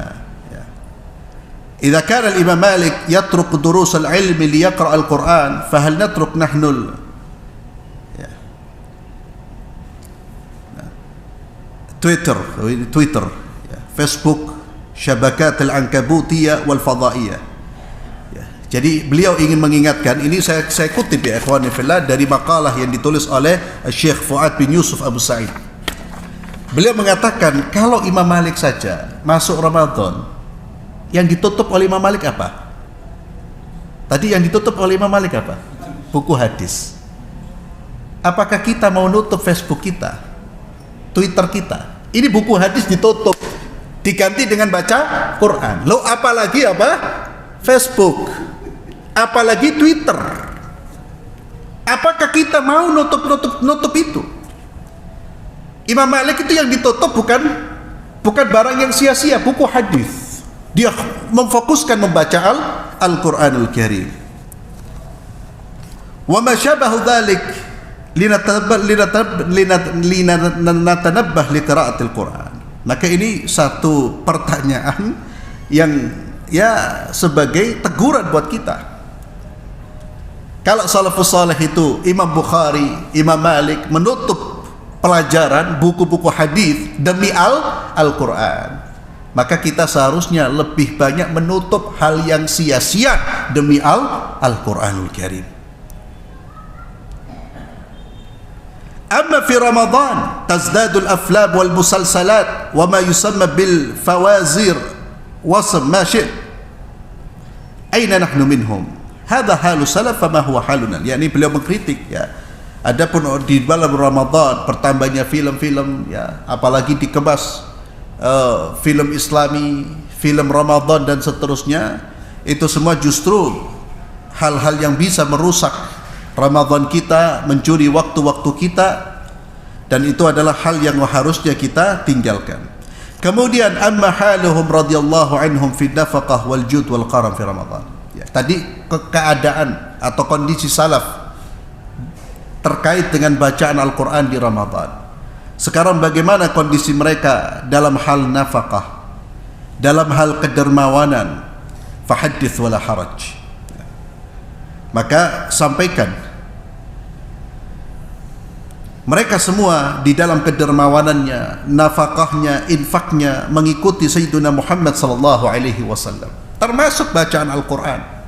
إذا كان الإمام مالك يترك دروس العلم ليقرأ القرآن فهل نترك نحن تويتر فيسبوك شبكات العنكبوتية والفضائية. Jadi beliau ingin mengingatkan, ini saya kutip ya ikhwani fillah dari makalah yang ditulis oleh Syekh Fuad bin Yusuf Abu Sa'id. Beliau mengatakan kalau Imam Malik saja masuk Ramadan, yang ditutup oleh Imam Malik apa? Tadi yang ditutup oleh Imam Malik apa? Buku hadis. Apakah kita mau nutup Facebook kita, Twitter kita? Ini buku hadis ditutup, diganti dengan baca Quran. Lo apalagi apa? Facebook, apalagi Twitter. Apakah kita mau nutup itu? Imam Malik itu yang ditutup bukan barang yang sia-sia, buku hadis. Dia memfokuskan membaca Al-Quranul Karim. Wa ma syabahu dzalik linatanabbah li qira'atil Quran. Maka ini satu pertanyaan yang ya sebagai teguran buat kita. Kalau salafus saleh itu Imam Bukhari, Imam Malik menutup pelajaran buku-buku hadis demi Al-Quran, maka kita seharusnya lebih banyak menutup hal yang sia-sia demi Al-Quranul Karim. Amma fi Ramadan tazdadul aflam wal musalsalat wa ma yusamma bil fawazir wasm ma syi'at. Aina nahnu minhum? Hadha halu salaf fama huwa haluna. Yani beliau mengkritik ya. Adapun di dalam Ramadan bertambahnya film-film ya, apalagi dikemas film Islami, film Ramadan dan seterusnya, itu semua justru hal-hal yang bisa merusak Ramadan kita, mencuri waktu-waktu kita, dan itu adalah hal yang harusnya kita tinggalkan. Kemudian amma haluhum radhiyallahu anhum fi nafaqah wal jud wal karam fi Ramadan. Ya, tadi keadaan atau kondisi salaf terkait dengan bacaan Al-Quran di Ramadan. Sekarang bagaimana kondisi mereka dalam hal nafkah, dalam hal kedermawanan? Fahaddits wala haraj. Maka sampaikan, mereka semua di dalam kedermawanannya, nafkahnya, infaknya mengikuti Sayyidina Muhammad sallallahu alaihi wasallam. Termasuk bacaan Al-Quran.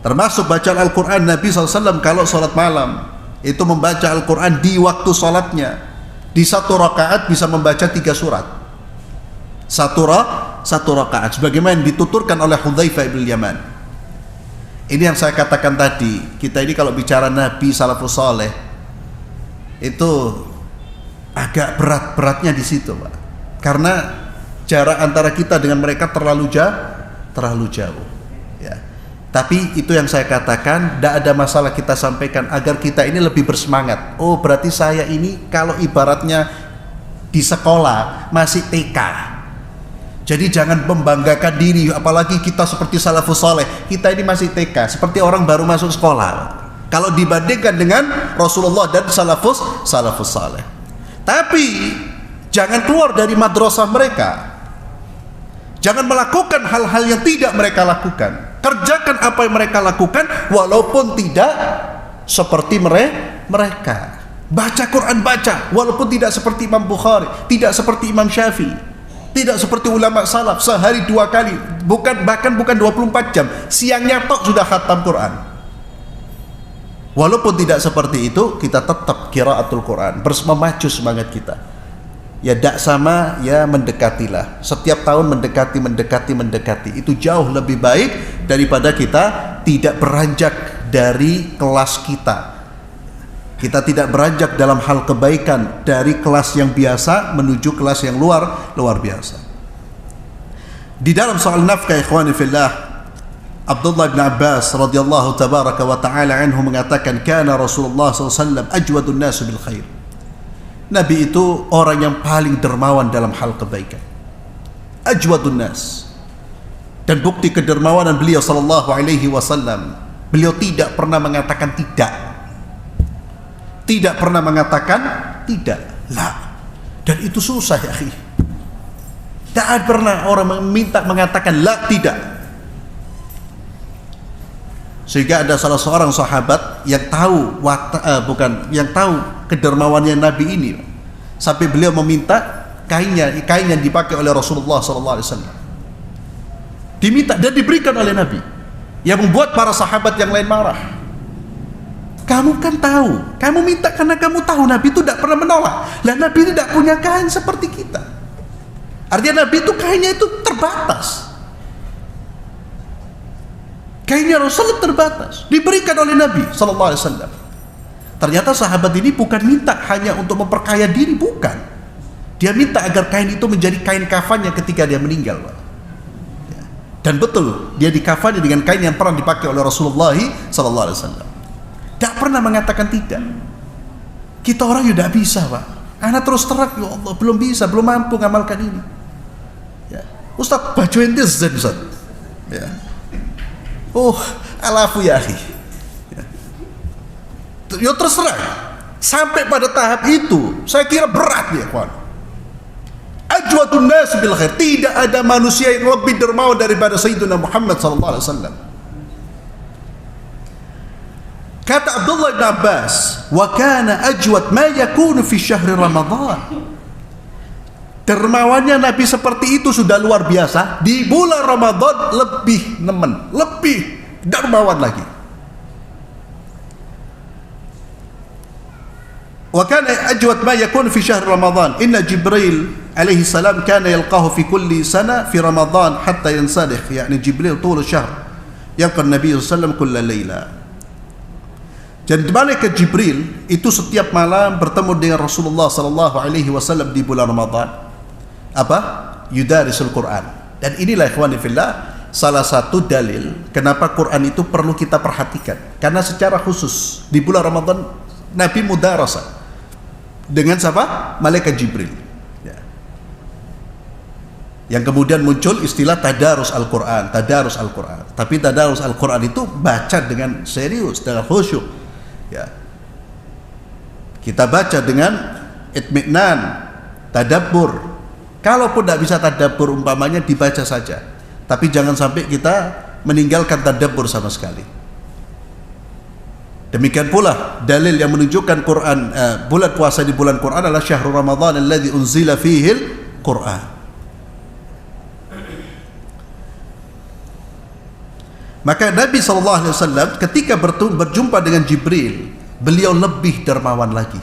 Termasuk bacaan Al-Quran, Nabi SAW kalau sholat malam itu membaca Al-Quran di waktu sholatnya. Di satu rakaat bisa membaca 3 surat. Satu rakaat sebagaimana yang dituturkan oleh Hudzaifah bin Yaman. Ini yang saya katakan tadi, kita ini kalau bicara Nabi salafus saleh itu agak beratnya di situ, Pak. Karena jarak antara kita dengan mereka terlalu jauh. Ya. Tapi itu yang saya katakan, tidak ada masalah kita sampaikan agar kita ini lebih bersemangat. Oh, berarti saya ini kalau ibaratnya di sekolah masih TK. Jadi jangan membanggakan diri, apalagi kita seperti salafus saleh. Kita ini masih TK, seperti orang baru masuk sekolah. Kalau dibandingkan dengan Rasulullah dan salafus saleh. Tapi jangan keluar dari madrasah mereka. Jangan melakukan hal-hal yang tidak mereka lakukan. Kerjakan apa yang mereka lakukan walaupun tidak seperti mereka. Baca Quran, baca walaupun tidak seperti Imam Bukhari, tidak seperti Imam Syafi'i, tidak seperti ulama salaf sehari 2 kali, bahkan bukan 24 jam, siangnya tok sudah khatam Quran. Walaupun tidak seperti itu, kita tetap qiraatul Quran, memacu semangat kita. Ya dak sama, ya mendekatilah. Setiap tahun mendekati. Itu jauh lebih baik daripada kita tidak beranjak dari kelas kita. Kita tidak beranjak dalam hal kebaikan dari kelas yang biasa menuju kelas yang luar biasa. Di dalam soal nafkah, ikhwani fillah, Abdullah bin Abbas radhiyallahu tabaraka wa ta'ala anhu mengatakan, kana Rasulullah SAW ajwadun nas bil khair. Nabi itu orang yang paling dermawan dalam hal kebaikan. Ajwadun nas. Dan bukti kedermawanan beliau sallallahu alaihi wasallam, beliau tidak pernah mengatakan tidak. Tidak pernah mengatakan tidak. La. Dan itu susah ya akhi. Tidak pernah orang mengatakan la, tidak. Sehingga ada salah seorang sahabat yang tahu yang tahu kedermawannya Nabi ini, sampai beliau meminta kain yang dipakai oleh Rasulullah SAW. Diminta dan diberikan oleh Nabi, yang membuat para sahabat yang lain marah. Kamu kan tahu, kamu minta karena kamu tahu Nabi itu tidak pernah menolak. Lah Nabi tidak punya kain seperti kita. Artinya Nabi itu kainnya itu terbatas. Kainnya Rasulullah terbatas, diberikan oleh Nabi sallallahu alaihi wasallam. Ternyata sahabat ini bukan minta hanya untuk memperkaya diri, bukan. Dia minta agar kain itu menjadi kain kafannya ketika dia meninggal. Dan betul, dia dikafani dengan kain yang pernah dipakai oleh Rasulullah sallallahu alaihi wasallam. Tidak pernah mengatakan tidak. Kita orang ya tidak bisa, Pak. Anak terus terang, ya Allah, belum bisa, belum mampu ngamalkan ini. Ya. Ustaz, baju ente zen, Ustaz. Ya. Oh, alafu ya akhi. Ya terserah. Sampai pada tahap itu, saya kira berat ya, kawan. Ajwadun nas bil khair. Tidak ada manusia yang lebih dermawan daripada Sayyidina Muhammad sallallahu alaihi wasallam. Kata Abdullah bin Abbas, wa kana ajwad ma yakunu fi syahri Ramadan. Dermawannya Nabi seperti itu sudah luar biasa. Di bulan Ramadan lebih nemen, lebih dermawan lagi. Wa kana ajwad ma yakunu fi syahri Ramadan. Inna Jibril alaihi salam kana yalqahu fi kulli sana fi Ramadan hatta yansadikh. Yani Jibril طول الشهر يلقى النبي صلى الله عليه وسلم كل ليلة. Dan malaikat Jibril itu setiap malam bertemu dengan Rasulullah sallallahu alaihi wasallam di bulan Ramadan. Apa? Yudarisul Quran. Dan inilah ikhwani fillah salah satu dalil kenapa Quran itu perlu kita perhatikan. Karena secara khusus di bulan Ramadan Nabi mudarasah dengan siapa? Malaikat Jibril. Ya. Yang kemudian muncul istilah tadarus Al-Quran. Tapi tadarus Al-Quran itu baca dengan serius, dengan khusyuk. Ya. Kita baca dengan itminan, tadabbur. Kalaupun tidak bisa tadabbur, umpamanya dibaca saja. Tapi jangan sampai kita meninggalkan tadabbur sama sekali. Demikian pula dalil yang menunjukkan Quran, bulan puasa di bulan Quran adalah syahrul Ramadan alladzi unzila fihil Quran. Maka Nabi SAW ketika berjumpa dengan Jibril, beliau lebih dermawan lagi.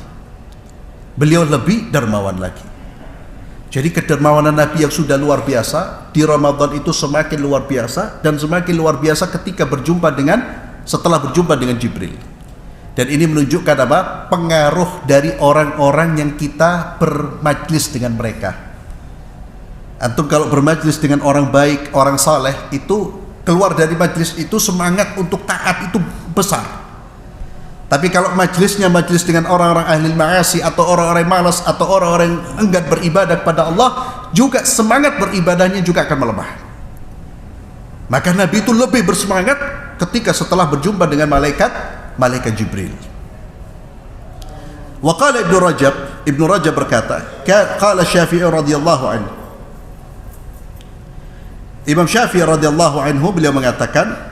Jadi kedermawanan Nabi yang sudah luar biasa di Ramadan itu semakin luar biasa, dan semakin luar biasa setelah berjumpa dengan Jibril. Dan ini menunjukkan apa? Pengaruh dari orang-orang yang kita bermajlis dengan mereka. Antum kalau bermajlis dengan orang baik, orang saleh, itu keluar dari majlis itu semangat untuk taat itu besar. Tapi kalau majlisnya majlis dengan orang-orang ahli ma'asi, atau orang-orang malas, atau orang-orang enggan beribadah kepada Allah, juga semangat beribadahnya juga akan melemah. Maka Nabi itu lebih bersemangat ketika setelah berjumpa dengan malaikat Jibril. Wa qala Ibnu Rajab berkata, qala Syafi'i radhiyallahu anhu. Imam Syafi'i radhiyallahu anhu beliau mengatakan,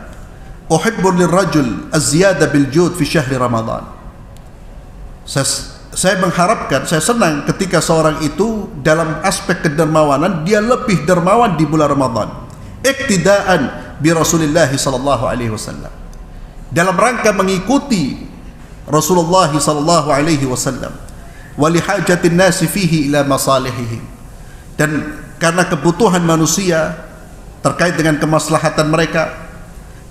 uhibbu lirrajul az-ziyada bil jud fi syahri Ramadan. Saya mengharapkan, saya senang ketika seorang itu dalam aspek kedermawanan dia lebih dermawan di bulan Ramadan. Iktidaan bi Rasulillah sallallahu alaihi wasallam. Dalam rangka mengikuti Rasulullah sallallahu alaihi wasallam. Wa li hajatin nasi fihi ila masalihihim. Dan karena kebutuhan manusia terkait dengan kemaslahatan mereka,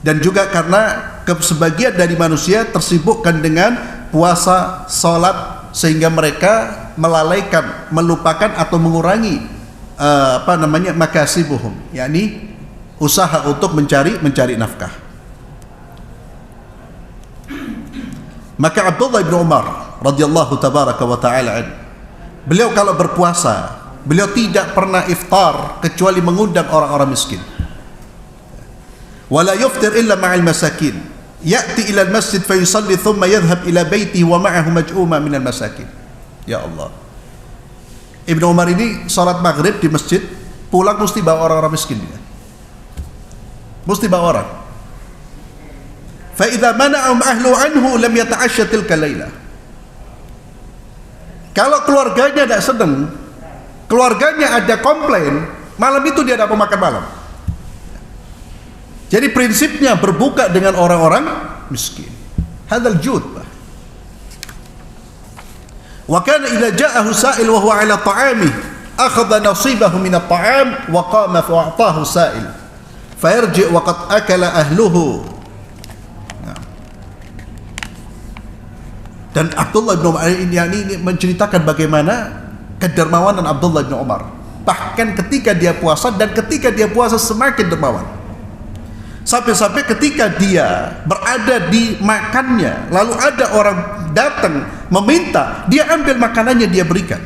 dan juga karena sebagian dari manusia tersibukkan dengan puasa, salat, sehingga mereka melalaikan, melupakan atau mengurangi makasibuhum, yakni usaha untuk mencari nafkah. Maka Abdullah bin Umar radhiyallahu tabaraka wa ta'ala, beliau kalau berpuasa, beliau tidak pernah iftar kecuali mengundang orang-orang miskin. Wala yuftir illa ma'al masakin. Ya'ti ila al-masjid fa yusalli thumma yadhhab ila baitihi wa ma'ahu maj'uma min al-masakin. Ya Allah. Ibnu Umar ini salat maghrib di masjid, pulang mesti bawa orang-orang miskin dia. Mesti bawa orang. Fa idza mana'ahum ahlu anhu lam yata'ashsha tilka lailah. Kalau keluarganya tidak senang, keluarganya ada komplain, malam itu dia tidak mau makan malam. Jadi prinsipnya berbuka dengan orang-orang miskin. Hadzal jud. Wa kana idza ja'ahu sa'il wa huwa 'ala ta'amih, akhadha nasibahu min at-ta'am wa qama fa a'tahu sa'il. Fayarji' wa qad akala ahluhu. Dan Abdullah bin Umar ini menceritakan bagaimana kedermawanan Abdullah bin Umar. Bahkan ketika dia puasa, dan ketika dia puasa semakin dermawan. Sampai-sampai ketika dia berada di makannya, lalu ada orang datang meminta, dia ambil makanannya, dia berikan.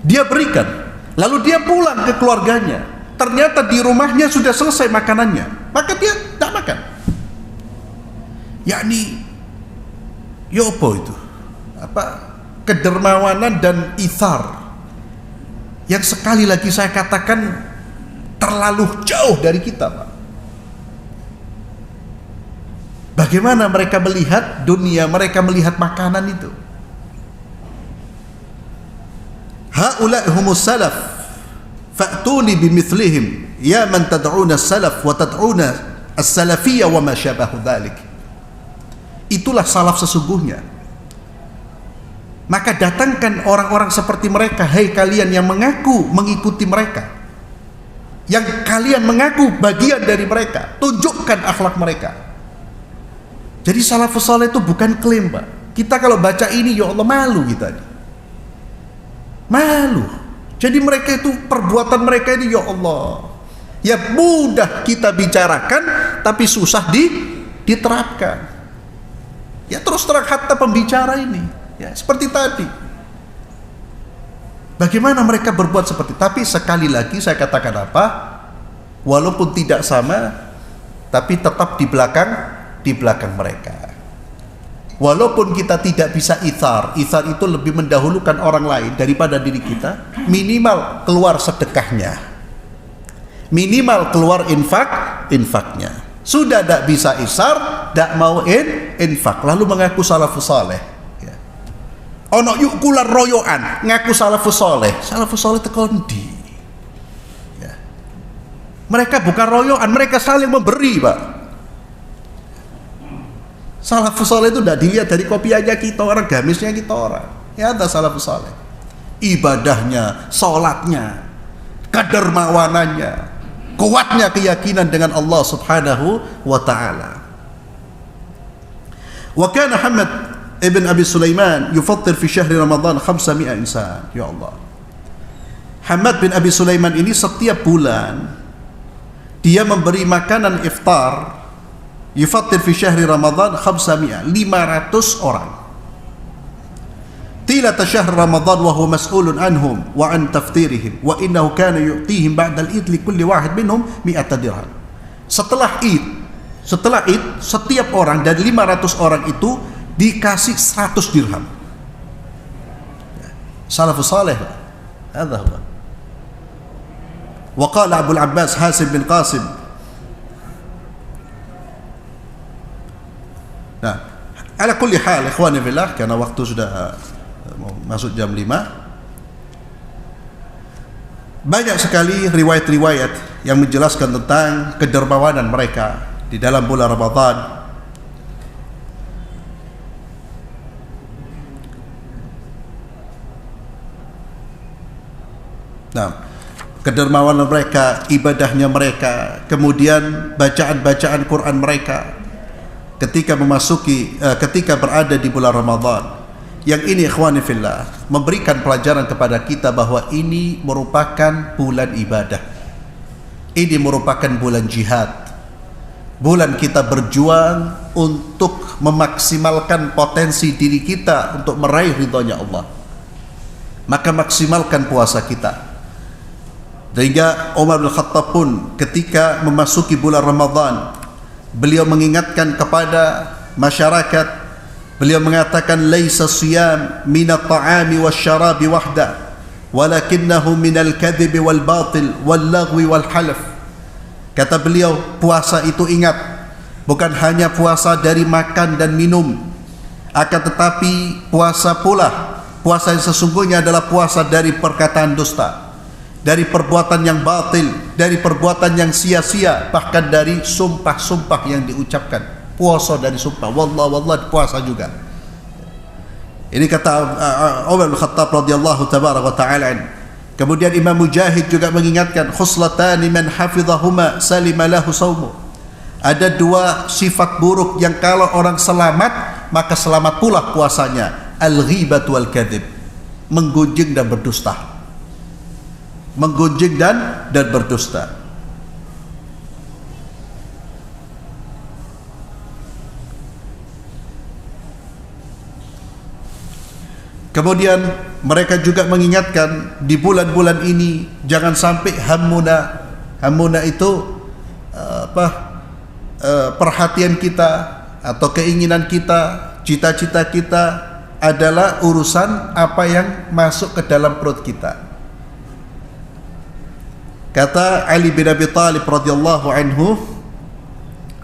Dia berikan. Lalu dia pulang ke keluarganya. Ternyata di rumahnya sudah selesai makanannya, maka dia tak makan. Yakni apa itu? Kedermawanan dan ithar yang sekali lagi saya katakan terlalu jauh dari kita, Pak. Bagaimana mereka melihat dunia, mereka melihat makanan itu. Haula'i humus salaf fa'tuni bimithlihim ya man tad'una as-salaf wa tad'una as-salafiyya wa ma syabahu dzalik. Itulah salaf sesungguhnya. Maka datangkan orang-orang seperti mereka, hai kalian yang mengaku mengikuti mereka, yang kalian mengaku bagian dari mereka, tunjukkan akhlak mereka. Jadi salafus saleh itu bukan klaim, Pak. Kita kalau baca ini, ya Allah, malu kita. Malu. Jadi mereka itu, perbuatan mereka ini, ya Allah, ya mudah kita bicarakan, tapi susah diterapkan. Ya terus terang hatta pembicara ini, ya seperti tadi. Bagaimana mereka berbuat seperti, tapi sekali lagi saya katakan apa? Walaupun tidak sama, tapi tetap di belakang mereka. Walaupun kita tidak bisa ithar itu lebih mendahulukan orang lain daripada diri kita, minimal keluar sedekahnya, minimal keluar infaknya. Sudah tidak bisa isar, tidak mau infak, lalu mengaku salafus saleh. Ono yuk kular royoan ngaku salafus saleh tekondi. Ya. Mereka bukan royoan, mereka saling memberi, Pak. Salafus saleh itu tidak dilihat dari kopiahnya kita orang, gamisnya kita orang. Ya, ada salafus saleh. ibadahnya, sholatnya, kedermawanannya, kuatnya keyakinan dengan Allah Subhanahu wa ta'ala. Wa kana Hamad ibn Abi Sulaiman yufattir fi syahri Ramadan 500 insan. Ya Allah. Hamad bin Abi Sulaiman ini setiap bulan dia memberi makanan iftar, yufattir fi syahri Ramadan 500 orang. Tilata syahr Ramadan wa huwa mas'ulun anhum wa an taftirihim wa innahu kana yu'tihim ba'da al-id li kulli wahid minhum 100 dirham. Setelah Id setiap orang dari 500 orang itu dikasih 100 dirham. Salafus salih. Hadha huwa. Wa qala Abu al-Abbas Hasim bin Qasim. Nah, ala kulli hal ikhwani fillah, karena waktu sudah masuk jam 5. Banyak sekali riwayat-riwayat yang menjelaskan tentang kedermawanan mereka di dalam bulan Ramadan. Nah, kedermawanan mereka, ibadahnya mereka, kemudian bacaan-bacaan Quran mereka ketika berada di bulan Ramadan. Yang ini ikhwani fillah memberikan pelajaran kepada kita bahwa ini merupakan bulan ibadah. Ini merupakan bulan jihad. Bulan kita berjuang untuk memaksimalkan potensi diri kita untuk meraih ridhonya Allah. Maka maksimalkan puasa kita. Sehingga Umar bin Khattab pun ketika memasuki bulan Ramadan, beliau mengingatkan kepada masyarakat, beliau mengatakan laisa siyam minat ta'ami wasyarabi wahda walakinnahu minal kadhibi wal batil wal lagwi wal halaf. Kata beliau, puasa itu ingat bukan hanya puasa dari makan dan minum, akan tetapi puasa yang sesungguhnya adalah puasa dari perkataan dusta, dari perbuatan yang batil, dari perbuatan yang sia-sia, bahkan dari sumpah-sumpah yang diucapkan. Puasa dari sumpah, wallah puasa juga. Ini kata Umar bin Khattab radhiyallahu tabaraka wa ta'ala. Kemudian Imam Mujahid juga mengingatkan, khuslatani man hafizahuma salima lahu saumu. Ada dua sifat buruk yang kalau orang selamat maka selamat pula puasanya. Al-ghibat wal kadhib, menggunjing dan berdusta. Menggunjing dan berdusta. Kemudian mereka juga mengingatkan di bulan-bulan ini jangan sampai hammuna itu perhatian kita atau keinginan kita, cita-cita kita adalah urusan apa yang masuk ke dalam perut kita. Kata Ali bin Abi Thalib radhiyallahu anhu,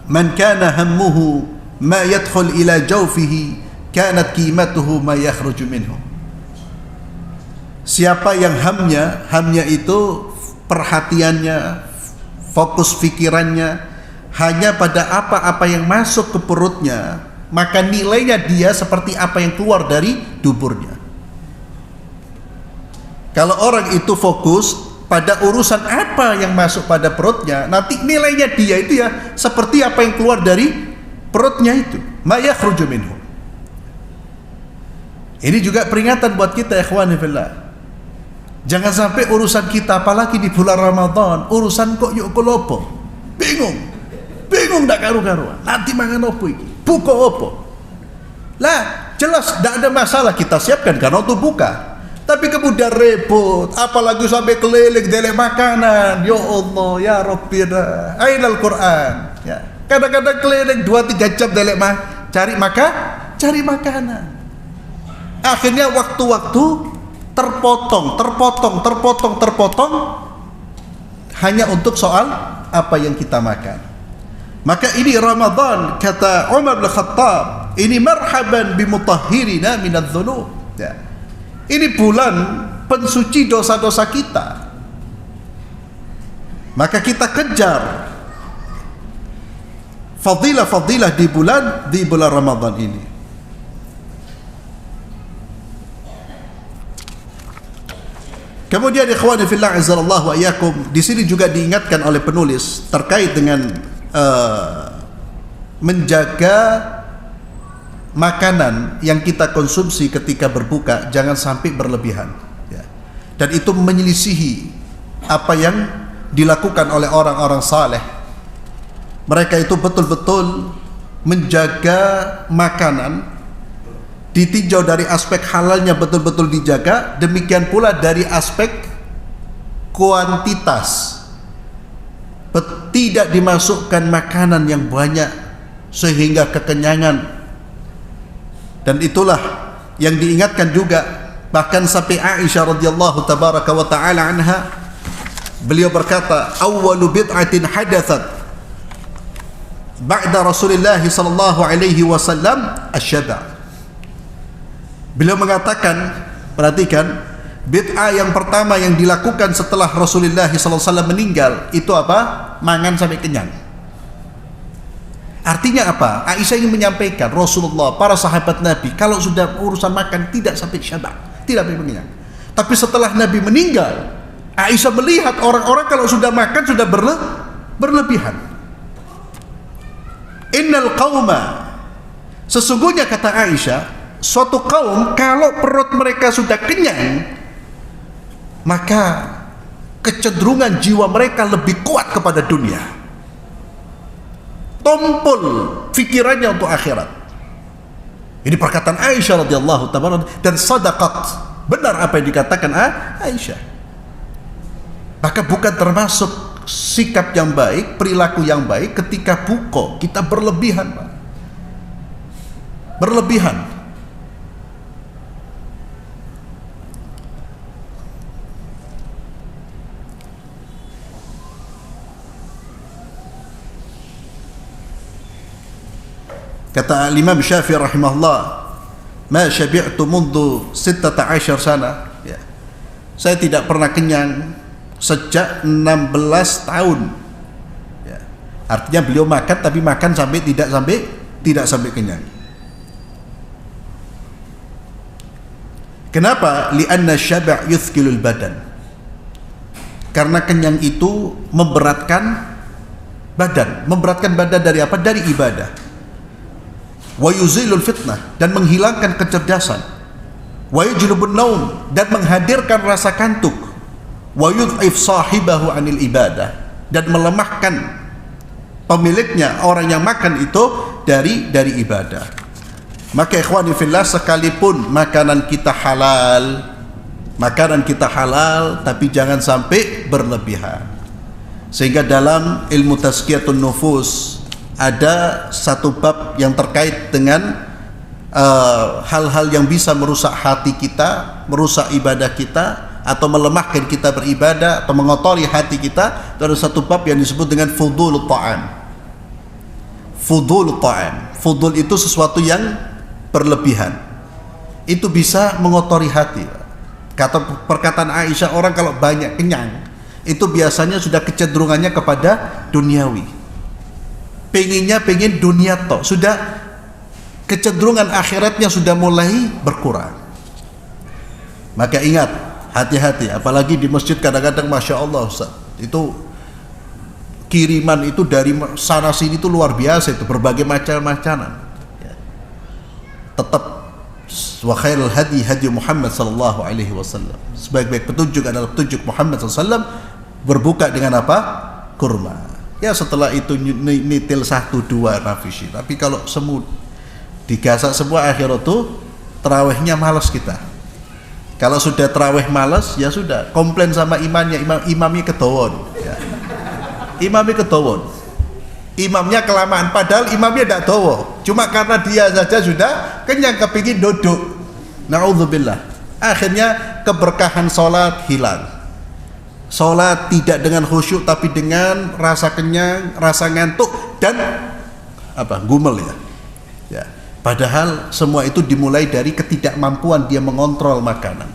"Man kana hammuhu ma yadkhul ila jawfihi kanat qimatuhu ma yakhruju minhu." Siapa yang hamnya itu perhatiannya, fokus pikirannya hanya pada apa-apa yang masuk ke perutnya, maka nilainya dia seperti apa yang keluar dari duburnya. Kalau orang itu fokus pada urusan apa yang masuk pada perutnya, nanti nilainya dia itu ya seperti apa yang keluar dari perutnya itu, ma yakhruju minhu. Ini juga peringatan buat kita ikhwani fillah. Jangan sampai urusan kita apalagi di bulan Ramadan, urusan kok yuk kelopo. Bingung tak karu-karuan. Nanti mangan opo iki? Buka opo? Lah, jelas tidak ada masalah kita siapkan karena untuk buka. Tapi kemudian repot, apalagi sampai keliling delek makanan. Ya Allah, ya Rabbina, ainal Quran. Ya. Kadang-kadang keliling 2-3 jam delek cari makanan. Akhirnya waktu-waktu terpotong hanya untuk soal apa yang kita makan. Maka ini Ramadan, kata Umar bin Khattab, ini marhaban bimutahhirina minadz-dzunub. Ya. Ini bulan pensuci dosa-dosa kita. Maka kita kejar fadilah-fadilah di bulan Ramadan ini. Kemudian ikhwani fillah azzalallahu wa iyyakum, di sini juga diingatkan oleh penulis terkait dengan menjaga makanan yang kita konsumsi ketika berbuka jangan sampai berlebihan, ya. Dan itu menyelisihi apa yang dilakukan oleh orang-orang saleh. Mereka itu betul-betul menjaga makanan, ditinjau dari aspek halalnya betul-betul dijaga, demikian pula dari aspek kuantitas, tidak dimasukkan makanan yang banyak sehingga kekenyangan. Dan itulah yang diingatkan juga, bahkan sampai Aisyah radhiyallahu tabaraka wa taala anha, beliau berkata, awwalu bid'atin hadathat ba'da Rasulullah sallallahu alaihi wasallam asy-syaba'. Beliau mengatakan, perhatikan, bid'ah yang pertama yang dilakukan setelah Rasulullah sallallahu alaihi wasallam meninggal itu apa? Mangan sampai kenyang. Artinya apa? Aisyah ingin menyampaikan, Rasulullah, para sahabat Nabi, kalau sudah urusan makan tidak sampai syaba', tidak sampai kenyang. Tapi setelah Nabi meninggal, Aisyah melihat orang-orang kalau sudah makan sudah berlebihan. Innal qauma, sesungguhnya kata Aisyah, suatu kaum kalau perut mereka sudah kenyang, maka kecenderungan jiwa mereka lebih kuat kepada dunia, tumpul fikirannya untuk akhirat. Ini perkataan Aisyah radhiyallahu ta'ala, dan sadaqat, benar apa yang dikatakan Aisyah. Maka bukan termasuk sikap yang baik, perilaku yang baik ketika buka kita berlebihan, Pak. Berlebihan. Kata Imam Syafi'i rahimahullah, ma syabi'tu mundu 16 sana, ya. Saya tidak pernah kenyang sejak 16 tahun, ya. Artinya beliau makan, tapi makan sampai tidak sampai kenyang. Kenapa? Li'anna syaba' yuthqilul badan. Karena kenyang itu memberatkan badan dari apa? Dari ibadah. Wa yuzilul fitnah, dan menghilangkan kecerdasan. Wa yujlubun naum, dan menghadirkan rasa kantuk. Wa yudhif sahibahu anil ibadah, dan melemahkan pemiliknya, orang yang makan itu dari ibadah. Maka ikhwani fillah, sekalipun makanan kita halal, tapi jangan sampai berlebihan. Sehingga dalam ilmu tazkiyatun nufus ada satu bab yang terkait dengan hal-hal yang bisa merusak hati kita, merusak ibadah kita, atau melemahkan kita beribadah, atau mengotori hati kita. Ada satu bab yang disebut dengan fudul ta'am. Fudul ta'am. Fudul itu sesuatu yang berlebihan. Itu bisa mengotori hati. Kata perkataan Aisyah, orang kalau banyak kenyang, itu biasanya sudah kecenderungannya kepada duniawi. Pengen dunia toh, sudah kecenderungan akhiratnya sudah mulai berkurang. Maka ingat, hati-hati, apalagi di masjid kadang-kadang Masya Allah Ustaz, itu kiriman itu dari sana sini itu luar biasa, itu berbagai macam makanan, ya. Tetap wa khairul hadi hadi Muhammad sallallahu alaihi wasallam, sebaik-baik petunjuk adalah petunjuk Muhammad sallallahu alaihi wasallam. Berbuka dengan apa? Kurma. Ya setelah itu nitil 1-2 nafisi. Tapi kalau semut digasak semua, akhirat itu terawihnya malas kita. Kalau sudah terawih malas, ya sudah, komplain sama imamnya ketawon, ya. Imamnya ketawon, imamnya kelamaan, padahal imamnya tidak tahu, cuma karena dia saja sudah kenyang kepingin duduk. Na'udzubillah. Akhirnya keberkahan sholat hilang. Sholat tidak dengan khusyuk, tapi dengan rasa kenyang, rasa ngantuk, dan gumel, ya. Padahal semua itu dimulai dari ketidakmampuan dia mengontrol makanan.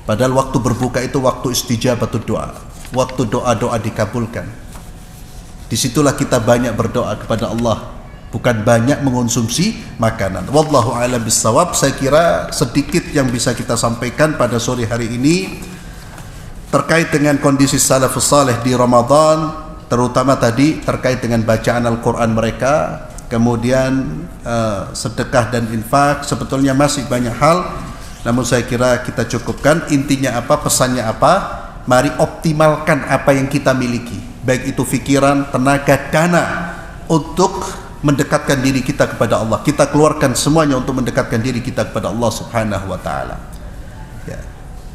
Padahal waktu berbuka itu waktu istijabatul doa, waktu doa-doa dikabulkan. Disitulah kita banyak berdoa kepada Allah, bukan banyak mengonsumsi makanan. Wallahu a'lam bissawab. Saya kira sedikit yang bisa kita sampaikan pada sore hari ini. terkait dengan kondisi salafus saleh di Ramadan, terutama tadi terkait dengan bacaan Al-Quran mereka, kemudian sedekah dan infak. Sebetulnya masih banyak hal, namun saya kira kita cukupkan. Intinya apa, pesannya apa? Mari optimalkan apa yang kita miliki, baik itu pikiran, tenaga, dana, untuk mendekatkan diri kita kepada Allah. Kita keluarkan semuanya untuk mendekatkan diri kita kepada Allah Subhanahu wa taala. Ya.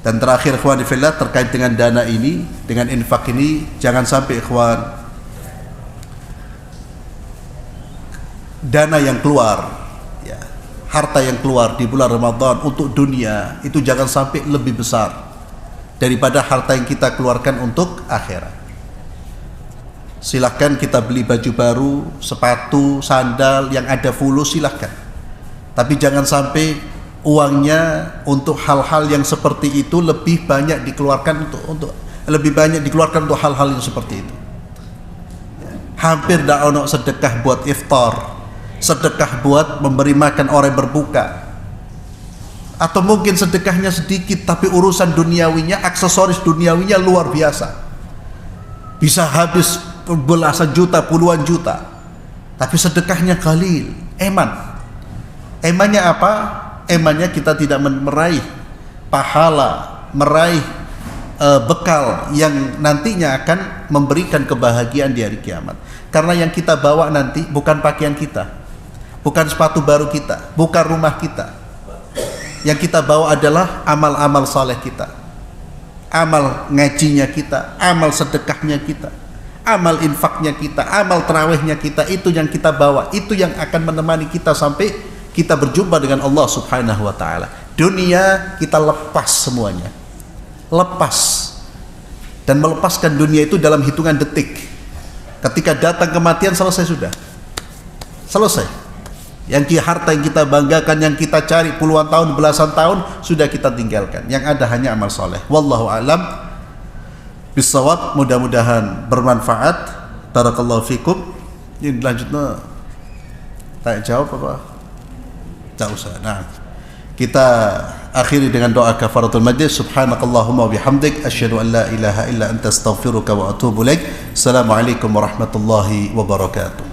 Dan terakhir ikhwan fillah, terkait dengan dana ini, dengan infak ini, jangan sampai ikhwan dana yang keluar, ya, harta yang keluar di bulan Ramadan untuk dunia itu jangan sampai lebih besar daripada harta yang kita keluarkan untuk akhirat. Silahkan kita beli baju baru, sepatu, sandal yang ada fulus, silahkan. Tapi jangan sampai uangnya untuk hal-hal yang seperti itu lebih banyak dikeluarkan untuk hal-hal yang seperti itu. Hampir tidak ono sedekah buat iftar, sedekah buat memberi makan orang berbuka, atau mungkin sedekahnya sedikit tapi urusan duniawinya, aksesoris duniawinya luar biasa, bisa habis belasan juta, puluhan juta, tapi sedekahnya qalil. Emannya apa? Emannya kita tidak meraih pahala, meraih bekal yang nantinya akan memberikan kebahagiaan di hari kiamat. Karena yang kita bawa nanti bukan pakaian kita, bukan sepatu baru kita, bukan rumah kita. Yang kita bawa adalah amal-amal saleh kita, amal ngajinya kita, amal sedekahnya kita, amal infaknya kita, amal tarawihnya kita. Itu yang kita bawa, itu yang akan menemani kita sampai kita berjumpa dengan Allah Subhanahu wa taala. Dunia kita lepas semuanya, lepas, dan melepaskan dunia itu dalam hitungan detik. Ketika datang kematian, selesai sudah, selesai. Yang harta yang kita banggakan, yang kita cari puluhan tahun, belasan tahun, sudah kita tinggalkan. Yang ada hanya amal soleh. Wallahu a'lam bisawab. Mudah-mudahan bermanfaat. Barakallahu fikum. Ini lanjutnya tak jawab apa? Tak usah. Nah, kita akhiri dengan doa kafaratul majlis. Subhanakallahumma bihamdik, asyhadu an la ilaha illa anta astaghfiruka wa atubu ilaik. Assalamualaikum warahmatullahi wabarakatuh.